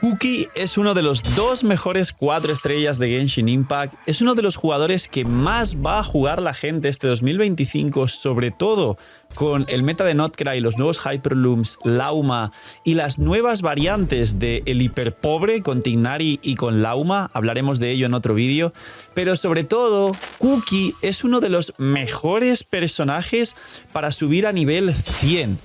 Kuki es uno de los dos mejores 4 estrellas de Genshin Impact, es uno de los jugadores que más va a jugar la gente este 2025, sobre todo con el meta de Notcry, los nuevos Hyperlooms, Lauma y las nuevas variantes de el hiperpobre con Tignari y con Lauma, hablaremos de ello en otro vídeo, pero sobre todo Kuki es uno de los mejores personajes para subir a nivel 100.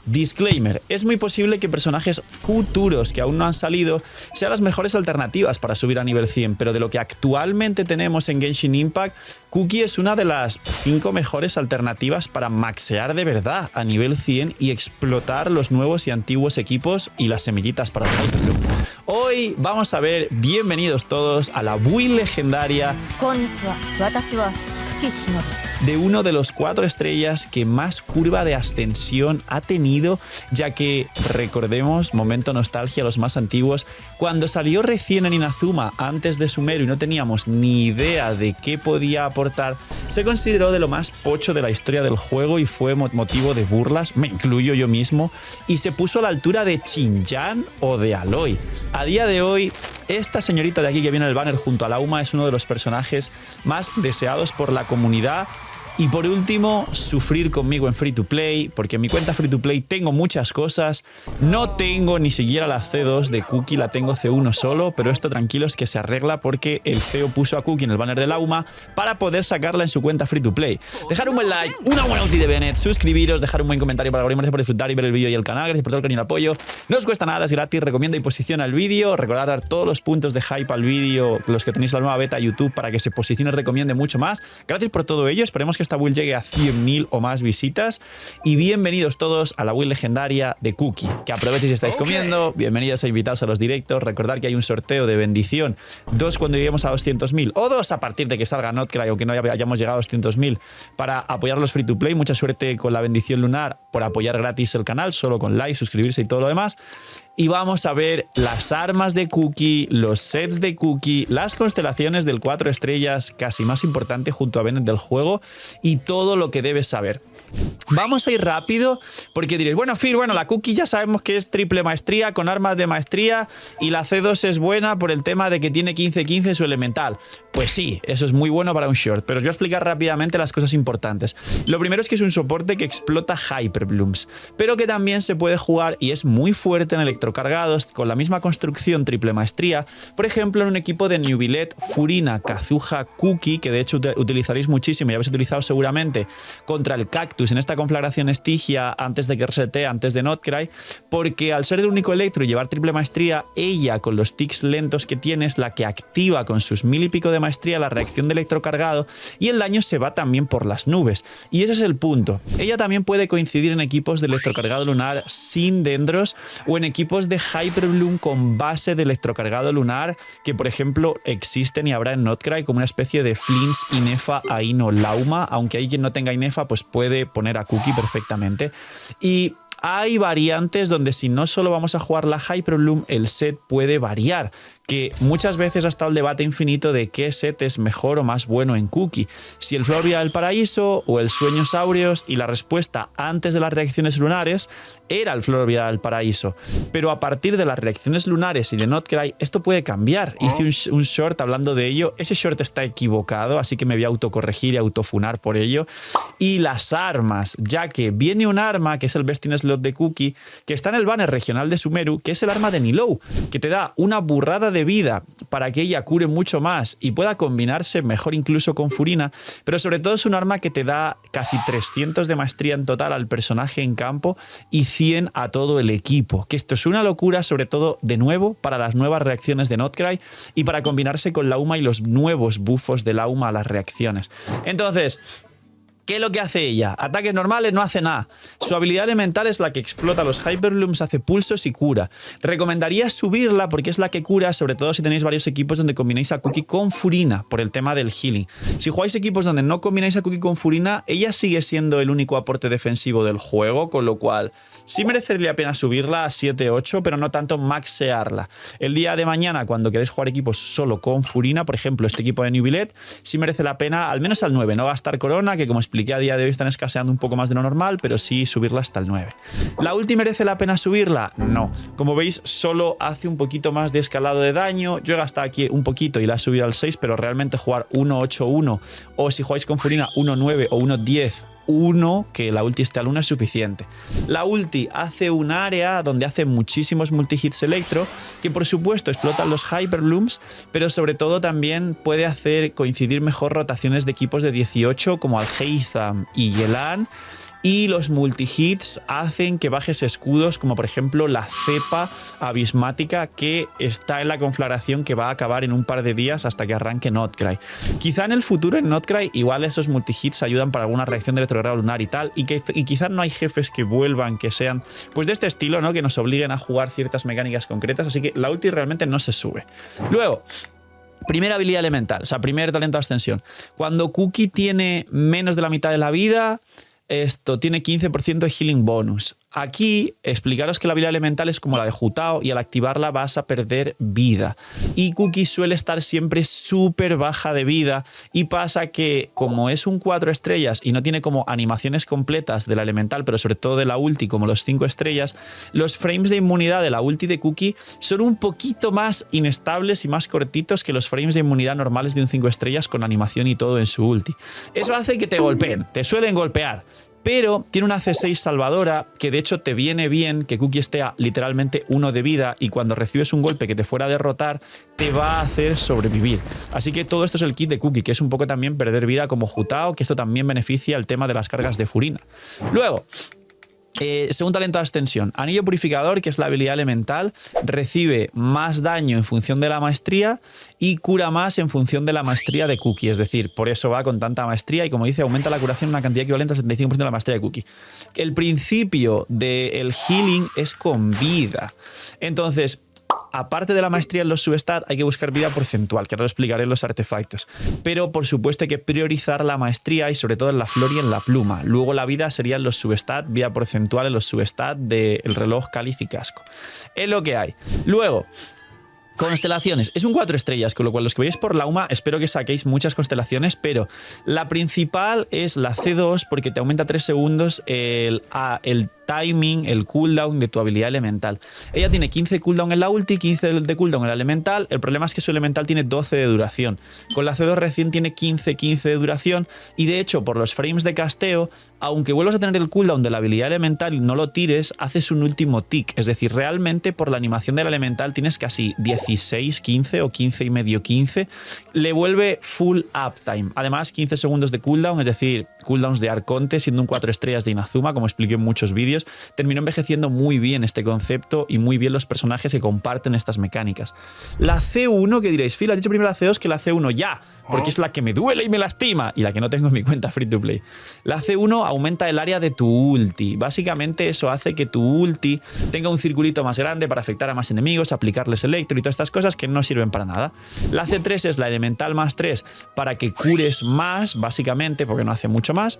Disclaimer, es muy posible que personajes futuros que aún no han salido sean las mejores alternativas para subir a nivel 100, pero de lo que actualmente tenemos en Genshin Impact, Kuki es una de las 5 mejores alternativas para maxear de verdad a nivel 100 y explotar los nuevos y antiguos equipos y las semillitas para el Hyperloop. Hoy vamos a ver, bienvenidos todos a la build legendaria de uno de los 4 estrellas que más curva de ascensión ha tenido, ya que, recordemos, momento nostalgia, los más antiguos, cuando salió recién en Inazuma antes de Sumeru y no teníamos ni idea de qué podía aportar, se consideró de lo más pocho de la historia del juego y fue motivo de burlas, me incluyo yo mismo, y se puso a la altura de Xinjiang o de Aloy. A día de hoy, esta señorita de aquí que viene en el banner junto a Lauma es uno de los personajes más deseados por la comunidad. Y por último, sufrir conmigo en Free to Play, porque en mi cuenta Free to Play tengo muchas cosas. No tengo ni siquiera la C2 de Kuki, la tengo C1 solo, pero esto tranquilos que se arregla porque el CEO puso a Kuki en el banner de Lauma para poder sacarla en su cuenta Free to Play. Dejar un buen like, una buena ulti de Bennett, suscribiros, dejar un buen comentario para gracias por disfrutar y ver el vídeo y el canal, gracias por todo el cariño y el apoyo. No os cuesta nada, es gratis, recomienda y posiciona el vídeo. Recordad dar todos los puntos de hype al vídeo, los que tenéis la nueva beta YouTube, para que se posicione y recomiende mucho más. Gracias por todo ello, esperemos que esta build llegue a 100.000 o más visitas y bienvenidos todos a la build legendaria de Kuki. Que aprovechéis si estáis comiendo, bienvenidos a invitados a los directos, recordad que hay un sorteo de bendición, 2 cuando lleguemos a 200.000 o 2 a partir de que salga Notcry, aunque no hayamos llegado a 200.000, para apoyar los free to play. Mucha suerte con la bendición lunar por apoyar gratis el canal, solo con like, suscribirse y todo lo demás. Y vamos a ver las armas de Kuki, los sets de Kuki, las constelaciones del 4 estrellas, casi más importante junto a Bennett del juego, y todo lo que debes saber. Vamos a ir rápido porque diréis, bueno Phil, la Kuki ya sabemos que es triple maestría con armas de maestría y la C2 es buena por el tema de que tiene 15-15 su elemental. Pues sí, eso es muy bueno para un short, pero os voy a explicar rápidamente las cosas importantes. Lo primero es que es un soporte que explota Hyperblooms, pero que también se puede jugar y es muy fuerte en electrocargados con la misma construcción triple maestría, por ejemplo en un equipo de Neuvillette, Furina, Kazuha, Kuki, que de hecho utilizaréis muchísimo y habéis utilizado seguramente contra el Cactus en esta conflagración Estigia antes de que resete, antes de Notcry, porque al ser el único electro y llevar triple maestría, ella con los tics lentos que tiene es la que activa con sus 1000 y pico de maestría la reacción de electrocargado y el daño se va también por las nubes. Y ese es el punto. Ella también puede coincidir en equipos de electrocargado lunar sin dendros o en equipos de Hyperbloom con base de electrocargado lunar que por ejemplo existen y habrá en Notcry como una especie de Flins, Inefa, Aino, Lauma, aunque hay quien no tenga Inefa pues puede poner a Kuki perfectamente. Y hay variantes donde si no solo vamos a jugar la Hyperbloom, el set puede variar, que muchas veces ha estado el debate infinito de qué set es mejor o más bueno en Kuki, si el Flor Vida del Paraíso o el Sueños Áureos, y la respuesta antes de las reacciones lunares era el Flor Vida del Paraíso, pero a partir de las reacciones lunares y de Notcry esto puede cambiar. Hice un short hablando de ello, ese short está equivocado, así que me voy a autocorregir y autofunar por ello. Y las armas, ya que viene un arma que es el Best in Slot de Kuki, que está en el banner regional de Sumeru, que es el arma de Nilou, que te da una burrada de vida para que ella cure mucho más y pueda combinarse mejor incluso con Furina, pero sobre todo es un arma que te da casi 300 de maestría en total al personaje en campo y 100 a todo el equipo, que esto es una locura, sobre todo de nuevo para las nuevas reacciones de Notcry y para combinarse con Lauma y los nuevos buffos de Lauma a las reacciones. Entonces, ¿qué es lo que hace ella? Ataques normales no hace nada. Su habilidad elemental es la que explota los Hyperlooms, hace pulsos y cura. Recomendaría subirla porque es la que cura, sobre todo si tenéis varios equipos donde combináis a Kuki con Furina, por el tema del healing. Si jugáis equipos donde no combináis a Kuki con Furina, ella sigue siendo el único aporte defensivo del juego, con lo cual sí merecería la pena subirla a 7-8, pero no tanto maxearla. El día de mañana, cuando queréis jugar equipos solo con Furina, por ejemplo, este equipo de Neuvillette, sí merece la pena, al menos al 9, no gastar corona, que como expliqué expliqué, a día de hoy están escaseando un poco más de lo normal, pero sí subirla hasta el 9. ¿La ulti merece la pena subirla? No. Como veis, solo hace un poquito más de escalado de daño. Yo he gastado aquí un poquito y la he subido al 6, pero realmente jugar 1.8.1 o si jugáis con Furina 1.9 o 1.10, que la ulti esté al 1 es suficiente. La ulti hace un área donde hace muchísimos multihits electro, que por supuesto explotan los hyperblooms, pero sobre todo también puede hacer coincidir mejor rotaciones de equipos de 18 como Alhaitham y Yelan. Y los multihits hacen que bajes escudos como por ejemplo la cepa abismática que está en la conflagración que va a acabar en un par de días hasta que arranque Notcry. Quizá en el futuro en Notcry igual esos multihits ayudan para alguna reacción de retrogrado lunar y tal, y quizá no hay jefes que vuelvan que sean pues de este estilo, ¿no? Que nos obliguen a jugar ciertas mecánicas concretas, así que la ulti realmente no se sube. Luego, primera habilidad elemental, o sea, primer talento de ascensión. Cuando Cookie tiene menos de la mitad de la vida, esto tiene 15% de healing bonus. Aquí, explicaros que la habilidad elemental es como la de Jutao y al activarla vas a perder vida. Y Cookie suele estar siempre súper baja de vida y pasa que como es un 4 estrellas y no tiene como animaciones completas de la elemental, pero sobre todo de la ulti como los 5 estrellas, los frames de inmunidad de la ulti de Cookie son un poquito más inestables y más cortitos que los frames de inmunidad normales de un 5 estrellas con animación y todo en su ulti. Eso hace que te golpeen, te suelen golpear. Pero tiene una C6 salvadora que de hecho te viene bien que Cookie esté a literalmente 1 de vida y cuando recibes un golpe que te fuera a derrotar te va a hacer sobrevivir. Así que todo esto es el kit de Cookie, que es un poco también perder vida como Jutao, que esto también beneficia el tema de las cargas de Furina. Luego, segundo talento de ascensión, Anillo Purificador, que es la habilidad elemental, recibe más daño en función de la maestría y cura más en función de la maestría de Cookie, es decir, por eso va con tanta maestría y como dice, aumenta la curación en una cantidad equivalente al 75% de la maestría de Cookie. El principio del healing es con vida, entonces aparte de la maestría en los substat, hay que buscar vida porcentual, que ahora lo explicaré en los artefactos. Pero, por supuesto, hay que priorizar la maestría y sobre todo en la flor y en la pluma. Luego la vida sería en los substat, vida porcentual en los substat del reloj, cáliz y casco. Es lo que hay. Luego, constelaciones. Es un 4 estrellas, con lo cual los que veis por la UMA espero que saquéis muchas constelaciones, pero la principal es la C2 porque te aumenta 3 segundos el timing, el cooldown de tu habilidad elemental. Ella tiene 15 cooldown en la ulti, 15 de cooldown en la elemental. El problema es que su elemental tiene 12 de duración. Con la C2 recién tiene 15 de duración y de hecho por los frames de casteo, aunque vuelvas a tener el cooldown de la habilidad elemental y no lo tires, haces un último tick. Es decir, realmente por la animación del elemental tienes casi 16, 15 o 15 y medio, 15. Le vuelve full uptime. Además, 15 segundos de cooldown, es decir, cooldowns de Arconte, siendo un 4 estrellas de Inazuma, como expliqué en muchos vídeos. Terminó envejeciendo muy bien este concepto y muy bien los personajes que comparten estas mecánicas. La C1, que diréis, Phil, has dicho primero la C2 que la C1 ya, porque es la que me duele y me lastima y la que no tengo en mi cuenta free to play. La C1 aumenta el área de tu ulti. Básicamente eso hace que tu ulti tenga un circulito más grande para afectar a más enemigos, aplicarles electro y todas estas cosas que no sirven para nada. La C3 es la elemental más 3 para que cures más, básicamente, porque no hace mucho más.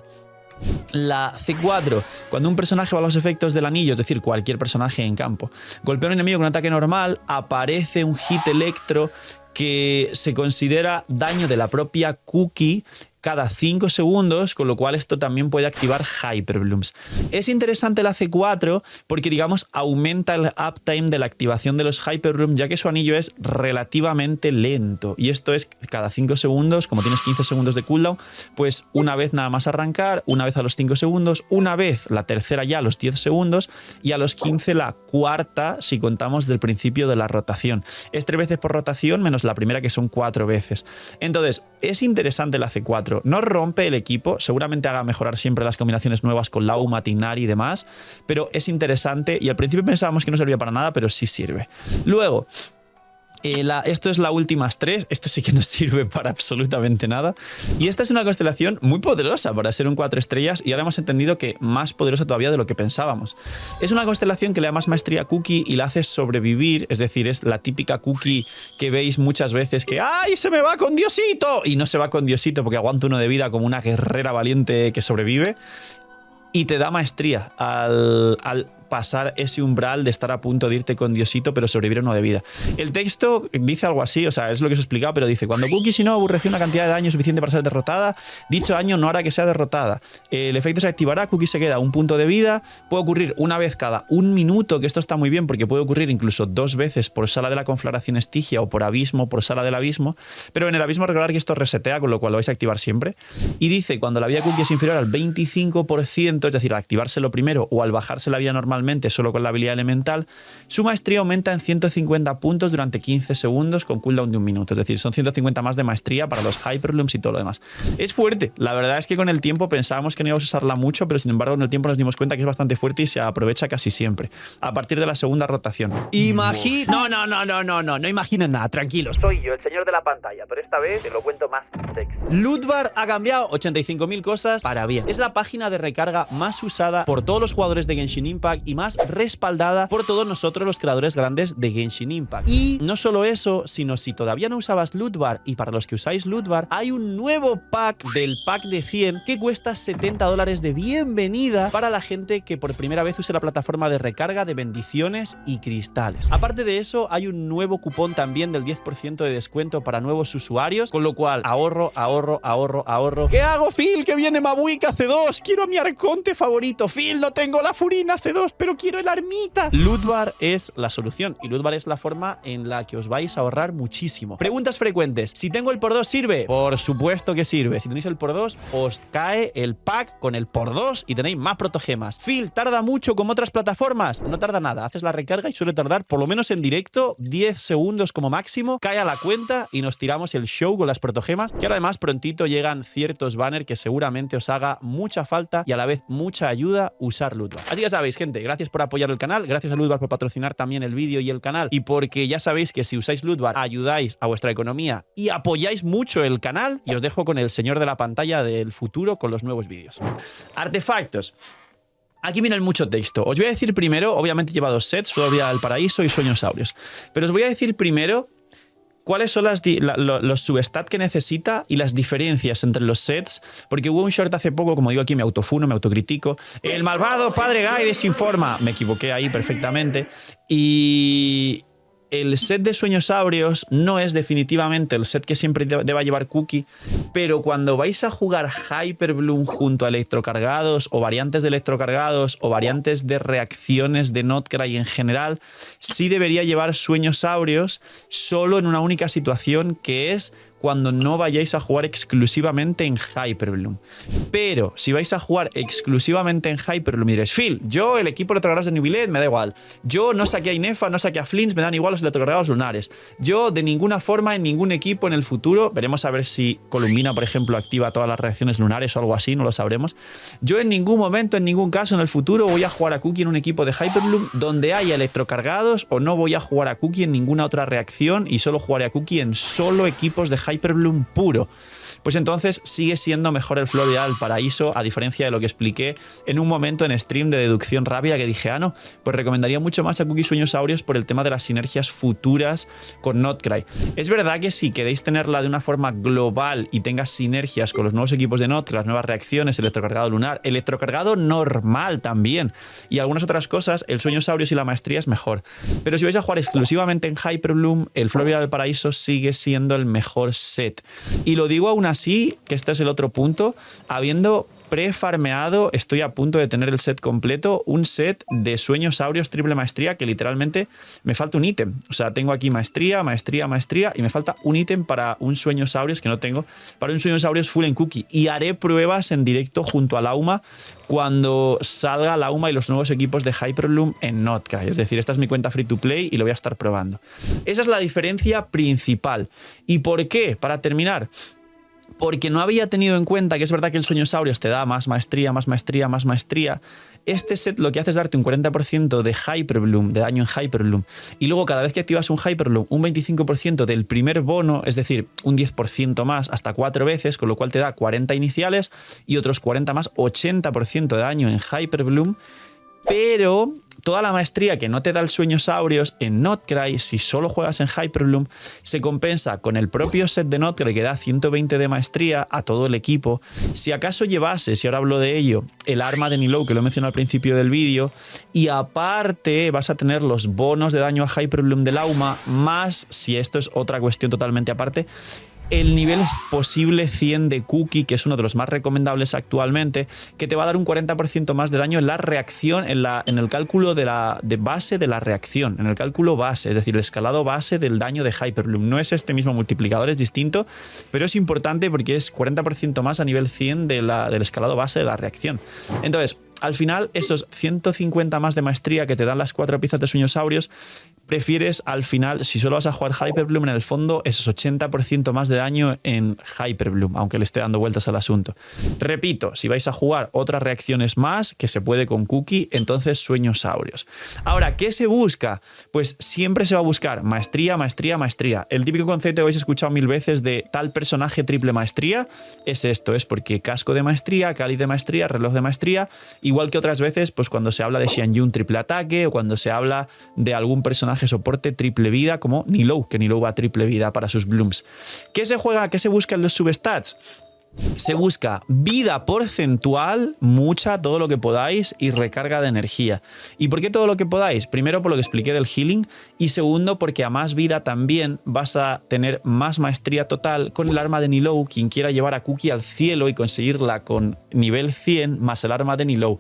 La C4, cuando un personaje va a los efectos del anillo, es decir, cualquier personaje en campo, golpea a un enemigo con un ataque normal, aparece un hit electro que se considera daño de la propia Cookie cada 5 segundos, con lo cual esto también puede activar Hyperblooms. Es interesante la C4 porque, digamos, aumenta el uptime de la activación de los Hyperblooms, ya que su anillo es relativamente lento. Y esto es cada 5 segundos, como tienes 15 segundos de cooldown, pues una vez nada más arrancar, una vez a los 5 segundos, una vez la tercera ya a los 10 segundos y a los 15 la cuarta si contamos del principio de la rotación. Es 3 veces por rotación menos la primera que son 4 veces. Entonces, es interesante la C4. No rompe el equipo, seguramente haga mejorar siempre las combinaciones nuevas con Lauma, Tighnari y demás, pero es interesante y al principio pensábamos que no servía para nada, pero sí sirve. Luego, esto es la última 3, esto sí que no sirve para absolutamente nada. Y esta es una constelación muy poderosa para ser un 4 estrellas y ahora hemos entendido que más poderosa todavía de lo que pensábamos. Es una constelación que le da más maestría a Cookie y la hace sobrevivir, es decir, es la típica Cookie que veis muchas veces que ¡ay, se me va con Diosito! Y no se va con Diosito porque aguanta 1 de vida como una guerrera valiente que sobrevive. Y te da maestría. pasar ese umbral de estar a punto de irte con Diosito, pero sobrevivir a uno de vida. El texto dice algo así, o sea, es lo que os he explicado, pero dice: cuando Cookie si no aborreció una cantidad de daño suficiente para ser derrotada, dicho daño no hará que sea derrotada. El efecto se activará, Cookie se queda a un punto de vida, puede ocurrir una vez cada un minuto, que esto está muy bien porque puede ocurrir incluso 2 veces por sala de la conflagración Estigia o por abismo, por sala del abismo, pero en el abismo recordar que esto resetea, con lo cual lo vais a activar siempre. Y dice: cuando la vida Cookie es inferior al 25%, es decir, al activárselo primero o al bajarse la vida normalmente solo con la habilidad elemental, su maestría aumenta en 150 puntos durante 15 segundos con cooldown de 1 minuto. Es decir, son 150 más de maestría para los Hyperlooms y todo lo demás. Es fuerte. La verdad es que con el tiempo pensábamos que no íbamos a usarla mucho, pero sin embargo con el tiempo nos dimos cuenta que es bastante fuerte y se aprovecha casi siempre. A partir de la segunda rotación. No imaginen nada, tranquilos. Soy yo, el señor de la pantalla, pero esta vez te lo cuento más sexy. Lootbar ha cambiado 85.000 cosas para bien. Es la página de recarga más usada por todos los jugadores de Genshin Impact y más respaldada por todos nosotros los creadores grandes de Genshin Impact. Y no solo eso, sino si todavía no usabas Lootbar, y para los que usáis Lootbar, hay un nuevo pack del pack de 100 que cuesta $70 de bienvenida para la gente que por primera vez use la plataforma de recarga de bendiciones y cristales. Aparte de eso, hay un nuevo cupón también del 10% de descuento para nuevos usuarios, con lo cual ahorro. ¿Qué hago, Phil? Que viene Mabuika C2. Quiero a mi arconte favorito. Phil, no tengo la Furina C2, pero quiero el Armita. Lootbar es la solución y Lootbar es la forma en la que os vais a ahorrar muchísimo. Preguntas frecuentes: si tengo el por 2, ¿sirve? Por supuesto que sirve. Si tenéis el por 2, os cae el pack con el por 2 y tenéis más protogemas. Phil, ¿tarda mucho como otras plataformas? No tarda nada. Haces la recarga y suele tardar, por lo menos en directo, 10 segundos como máximo. Cae a la cuenta y nos tiramos el show con las protogemas, que ahora además prontito llegan ciertos banners que seguramente os haga mucha falta y a la vez mucha ayuda usar Lootbar. Así que ya sabéis, gente, gracias por apoyar el canal, gracias a Lootbar por patrocinar también el vídeo y el canal, y porque ya sabéis que si usáis Lootbar ayudáis a vuestra economía y apoyáis mucho el canal. Y os dejo con el señor de la pantalla del futuro con los nuevos vídeos. Artefactos. Aquí viene mucho texto. Os voy a decir primero, obviamente lleva 2 sets, Floria del Paraíso y Sueños Áureos, pero os voy a decir primero cuáles son los substats que necesita y las diferencias entre los sets, porque hubo un short hace poco, como digo aquí, me autofuno, me autocritico. El malvado padre Guy desinforma. Me equivoqué ahí perfectamente. Y el set de Sueños Áureos no es definitivamente el set que siempre deba llevar Cookie, pero cuando vais a jugar Hyperbloom junto a electrocargados o variantes de electrocargados o variantes de reacciones de Notcry en general, sí debería llevar Sueños Áureos solo en una única situación, que es cuando no vayáis a jugar exclusivamente en Hyperbloom. Pero si vais a jugar exclusivamente en Hyperbloom, diréis: Phil, yo el equipo de electrocargados de Nubilet me da igual. Yo no saqué a Inefa, no saqué a Flins, me dan igual los electrocargados lunares. Yo de ninguna forma, en ningún equipo en el futuro, veremos a ver si Columbina, por ejemplo, activa todas las reacciones lunares o algo así, no lo sabremos. Yo en ningún momento, en ningún caso en el futuro voy a jugar a Cookie en un equipo de Hyperbloom donde haya electrocargados, o no voy a jugar a Cookie en ninguna otra reacción y solo jugaré a Cookie en solo equipos de Hyperbloom puro. Pues entonces sigue siendo mejor el Floria del Paraíso, a diferencia de lo que expliqué en un momento en stream de deducción rápida, que dije: no, pues recomendaría mucho más a Cookie Sueños Áureos por el tema de las sinergias futuras con Notcry. Es verdad que si queréis tenerla de una forma global y tenga sinergias con los nuevos equipos de Notcry, las nuevas reacciones, electrocargado lunar, electrocargado normal también, y algunas otras cosas, el Sueños Áureos y la maestría es mejor. Pero si vais a jugar exclusivamente en Hyperbloom, el Floria del Paraíso sigue siendo el mejor set. Y lo digo aún así, que este es el otro punto, habiendo prefarmeado, estoy a punto de tener el set completo, un set de Sueños Áureos triple maestría, que literalmente me falta un ítem. O sea, tengo aquí maestría y me falta un ítem para un Sueños Áureos que no tengo, para un Sueños Áureos full en Cookie. Y haré pruebas en directo junto a Lauma cuando salga Lauma y los nuevos equipos de Hyperbloom en Notcry. Es decir, esta es mi cuenta free to play y lo voy a estar probando. Esa es la diferencia principal. ¿Y por qué? Para terminar, porque no había tenido en cuenta que es verdad que el Sueños Áureos te da más maestría. Este set lo que hace es darte un 40% de Hyperbloom, de daño en Hyperbloom, y luego cada vez que activas un Hyperbloom, un 25% del primer bono, es decir, un 10% más hasta 4 veces, con lo cual te da 40 iniciales y otros 40 más, 80% de daño en Hyperbloom. Pero toda la maestría que no te da el Sueñosaurios en Notcry, si solo juegas en Hyperbloom, se compensa con el propio set de Notcry que da 120 de maestría a todo el equipo. Si acaso llevases, y ahora hablo de ello, el arma de Nilou, que lo mencioné al principio del vídeo, y aparte vas a tener los bonos de daño a Hyperbloom del Auma, más, si esto es otra cuestión totalmente aparte, el nivel posible 100 de Cookie, que es uno de los más recomendables actualmente, que te va a dar un 40% más de daño en la reacción, en el cálculo de base de la reacción, en el cálculo base, es decir, el escalado base del daño de Hyperbloom. No es este mismo multiplicador, es distinto, pero es importante porque es 40% más a nivel 100 del escalado base de la reacción. Entonces, al final, esos 150 más de maestría que te dan las 4 piezas de Sueñosaurios, prefieres al final, si solo vas a jugar Hyperbloom, en el fondo, esos 80% más de daño en Hyperbloom, aunque le esté dando vueltas al asunto. Repito, si vais a jugar otras reacciones más, que se puede con Cookie, entonces Sueñosaurios. Ahora, ¿qué se busca? Pues siempre se va a buscar maestría, maestría, maestría. El típico concepto que habéis escuchado 1000 veces de tal personaje triple maestría es esto, es porque casco de maestría, cáliz de maestría, reloj de maestría, igual que otras veces, pues cuando se habla de Xianyun triple ataque o cuando se habla de algún personaje soporte triple vida como Nilou, que Nilou va a triple vida para sus blooms. ¿Qué se juega? ¿Qué se busca en los substats? Se busca vida porcentual, mucha, todo lo que podáis, y recarga de energía. ¿Y por qué todo lo que podáis? Primero, por lo que expliqué del healing, y segundo, porque a más vida también vas a tener más maestría total con el arma de Nilou. Quien quiera llevar a Cookie al cielo y conseguirla con nivel 100 más el arma de Nilou.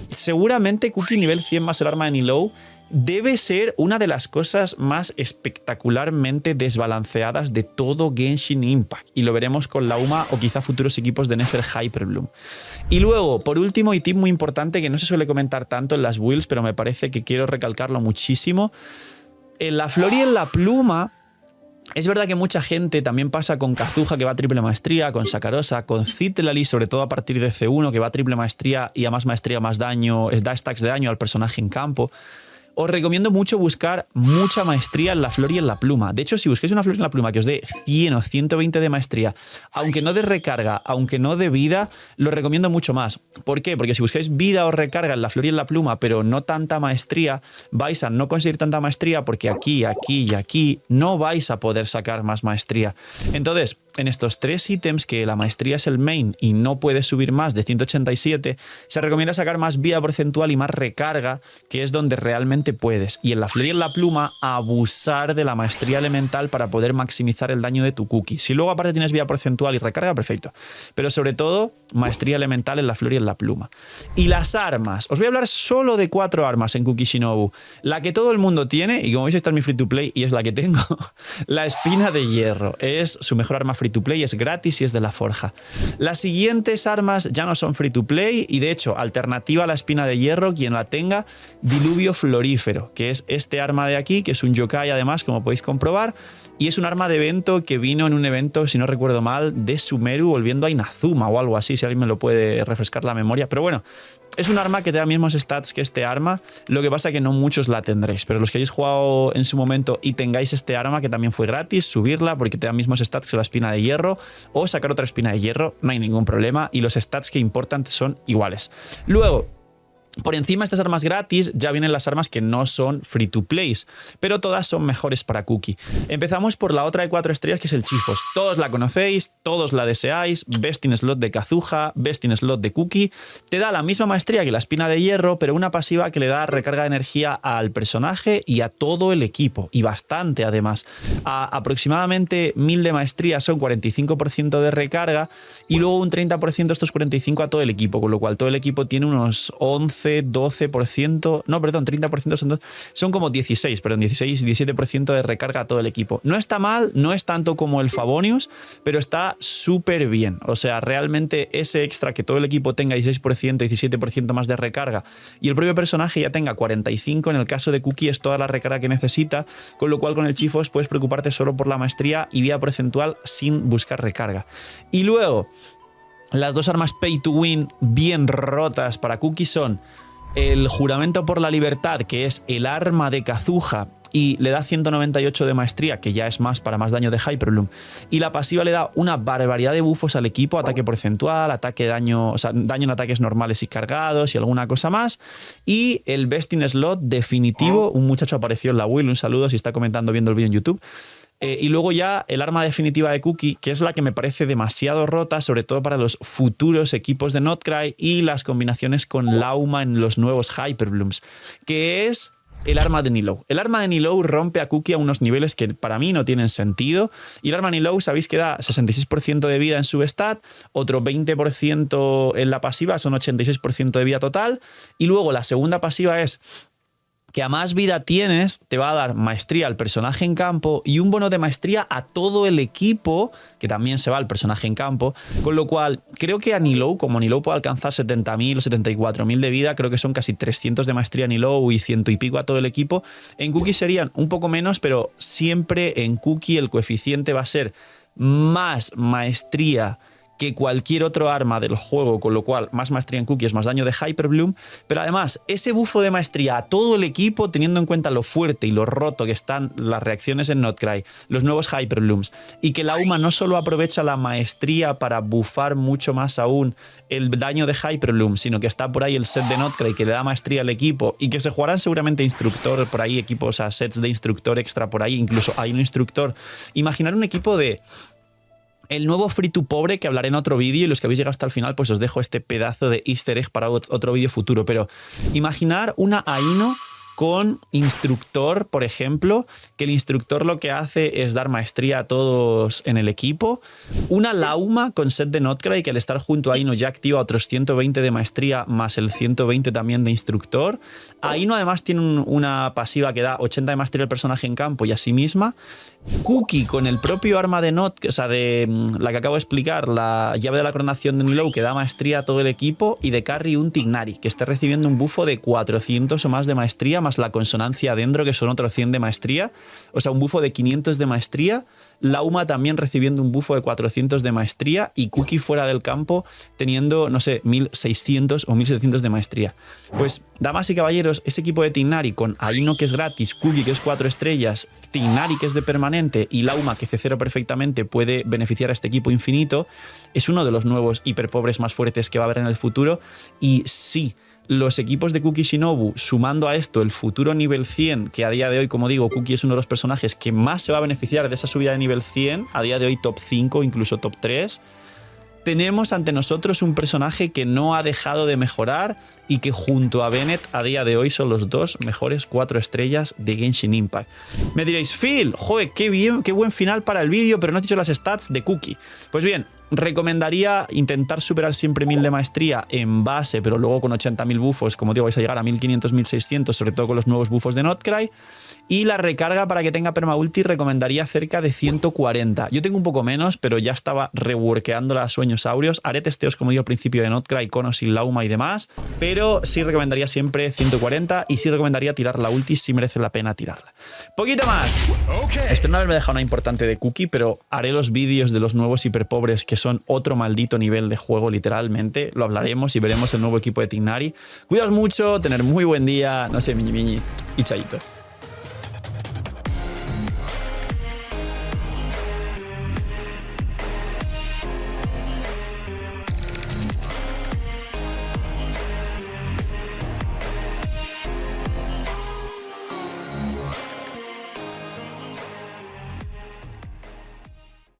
Seguramente Cookie nivel 100 más el arma de Nilou debe ser una de las cosas más espectacularmente desbalanceadas de todo Genshin Impact. Y lo veremos con la UMA o quizá futuros equipos de Nefer Hyperbloom. Y luego, por último, y tip muy importante que no se suele comentar tanto en las builds, pero me parece que quiero recalcarlo muchísimo. En la flor y en la pluma, es verdad que mucha gente también pasa con Kazuha, que va a triple maestría, con Sakarosa, con Citlali, sobre todo a partir de C1, que va a triple maestría y a más maestría más daño, da stacks de daño al personaje en campo. Os recomiendo mucho buscar mucha maestría en la flor y en la pluma. De hecho, si busquáis una flor en la pluma que os dé 100 o 120 de maestría, aunque no de recarga, aunque no de vida, lo recomiendo mucho más. ¿Por qué? Porque si buscáis vida o recarga en la flor y en la pluma, pero no tanta maestría, vais a no conseguir tanta maestría porque aquí, aquí y aquí no vais a poder sacar más maestría. Entonces, en estos 3 ítems, que la maestría es el main y no puedes subir más de 187, se recomienda sacar más vida porcentual y más recarga, que es donde realmente puedes. Y en la flor y en la pluma, abusar de la maestría elemental para poder maximizar el daño de tu Cookie. Si luego aparte tienes vida porcentual y recarga, perfecto. Pero sobre todo, maestría elemental en la flor y en la pluma. Y las armas. Os voy a hablar solo de 4 armas en Cookie Shinobu. La que todo el mundo tiene, y como veis está en mi free to play y es la que tengo, la espina de hierro. Es su mejor arma free to play, es gratis y es de la forja. Las siguientes armas ya no son free to play y de hecho, alternativa a la espina de hierro, quien la tenga, diluvio florífero, que es este arma de aquí, que es un yokai además, como podéis comprobar, y es un arma de evento que vino en un evento, si no recuerdo mal, de Sumeru volviendo a Inazuma o algo así, si alguien me lo puede refrescar la memoria, pero bueno, es un arma que te da mismos stats que este arma, lo que pasa que no muchos la tendréis, pero los que hayáis jugado en su momento y tengáis este arma, que también fue gratis, subirla porque te da mismos stats que la espina de hierro, o sacar otra espina de hierro, no hay ningún problema, y los stats que importan son iguales. Luego, por encima de estas armas gratis ya vienen las armas que no son free to play, pero todas son mejores para Cookie. Empezamos por la otra de 4 estrellas, que es el Chifos. Todos la conocéis, todos la deseáis, Best in Slot de Kazuha, Best in Slot de Cookie. Te da la misma maestría que la espina de hierro, pero una pasiva que le da recarga de energía al personaje y a todo el equipo, y bastante además. A aproximadamente 1000 de maestría son 45% de recarga y luego un 30% de estos 45% a todo el equipo, con lo cual todo el equipo tiene unos 12%, no, perdón, 30% son como 16, perdón, 16 y 17% de recarga a todo el equipo. No está mal, no es tanto como el Favonius, pero está súper bien. O sea, realmente ese extra, que todo el equipo tenga 16%, 17% más de recarga y el propio personaje ya tenga 45%, en el caso de Cookie es toda la recarga que necesita, con lo cual con el Chifos puedes preocuparte solo por la maestría y vida porcentual sin buscar recarga. Y luego, las 2 armas pay to win bien rotas para Cookie son el Juramento por la Libertad, que es el arma de Kazuha y le da 198 de maestría, que ya es más para más daño de Hyperbloom. Y la pasiva le da una barbaridad de buffos al equipo, ataque porcentual, ataque daño, o sea, daño en ataques normales y cargados y alguna cosa más. Y el best in slot definitivo, un muchacho apareció en la Will, un saludo si está comentando viendo el vídeo en YouTube. Y luego ya el arma definitiva de Cookie, que es la que me parece demasiado rota, sobre todo para los futuros equipos de Notcry y las combinaciones con Lauma en los nuevos Hyperblooms, que es el arma de Nilou. El arma de Nilou rompe a Cookie a unos niveles que para mí no tienen sentido. Y el arma de Nilou, sabéis que da 66% de vida en su stat, otro 20% en la pasiva, son 86% de vida total. Y luego la segunda pasiva es que a más vida tienes, te va a dar maestría al personaje en campo y un bono de maestría a todo el equipo, que también se va al personaje en campo. Con lo cual, creo que a Nilou, como Nilou puede alcanzar 70.000 o 74.000 de vida, creo que son casi 300 de maestría a Nilou y 100 y pico a todo el equipo. En Cookie serían un poco menos, pero siempre en Cookie el coeficiente va a ser más maestría que cualquier otro arma del juego, con lo cual más maestría en Cookie es más daño de Hyperbloom, pero además ese bufo de maestría a todo el equipo, teniendo en cuenta lo fuerte y lo roto que están las reacciones en Notcry, los nuevos Hyperblooms, y que Lauma no solo aprovecha la maestría para bufar mucho más aún el daño de Hyperbloom, sino que está por ahí el set de Notcry que le da maestría al equipo y que se jugarán seguramente instructor por ahí, equipos a sets de instructor extra por ahí, incluso hay un instructor. Imaginar un equipo de el nuevo Free to Pobre, que hablaré en otro vídeo, y los que habéis llegado hasta el final, pues os dejo este pedazo de easter egg para otro vídeo futuro. Pero imaginar una Aino con instructor, por ejemplo, que el instructor lo que hace es dar maestría a todos en el equipo. Una Lauma con set de Notcry, que al estar junto a Aino ya activa otros 120 de maestría más el 120 también de instructor. Aino además tiene una pasiva que da 80 de maestría al personaje en campo y a sí misma. Cookie con el propio arma de o sea, de la que acabo de explicar, la llave de la coronación de Nilou, que da maestría a todo el equipo, y de carry un Tignari, que esté recibiendo un bufo de 400 o más de maestría, más la consonancia dentro, que son otros 100 de maestría, o sea, un bufo de 500 de maestría. Lauma también recibiendo un bufo de 400 de maestría y Cookie fuera del campo teniendo, no sé, 1600 o 1700 de maestría. Pues, damas y caballeros, ese equipo de Tignari con Aino, que es gratis, Cookie, que es 4 estrellas, Tignari, que es de permanente, y Lauma, que C0 perfectamente puede beneficiar a este equipo infinito, es uno de los nuevos hiperpobres más fuertes que va a haber en el futuro. Y sí, los equipos de Cookie Shinobu, sumando a esto el futuro nivel 100, que a día de hoy, como digo, Cookie es uno de los personajes que más se va a beneficiar de esa subida de nivel 100, a día de hoy top 5, incluso top 3, tenemos ante nosotros un personaje que no ha dejado de mejorar y que junto a Bennett a día de hoy son los dos mejores 4 estrellas de Genshin Impact. Me diréis, Phil, joder, qué bien, qué buen final para el vídeo, pero no he dicho las stats de Cookie. Pues bien, recomendaría intentar superar siempre 1000 de maestría en base, pero luego con 80.000 bufos, como digo, vais a llegar a 1500, 1600, sobre todo con los nuevos bufos de Notcry. Y la recarga para que tenga permaulti recomendaría cerca de 140. Yo tengo un poco menos, pero ya estaba reworkeando las Sueños Áureos. Haré testeos, como digo al principio, de Notcry, Conos y Lauma y demás, pero sí recomendaría siempre 140 y sí recomendaría tirar la ulti si merece la pena tirarla. Poquito más. Espero no haberme dejado una importante de Cookie, pero haré los vídeos de los nuevos hiperpobres, que son otro maldito nivel de juego, literalmente. Lo hablaremos y veremos el nuevo equipo de Tignari. Cuidaos mucho, tener muy buen día, no sé, miñi miñi y chaito.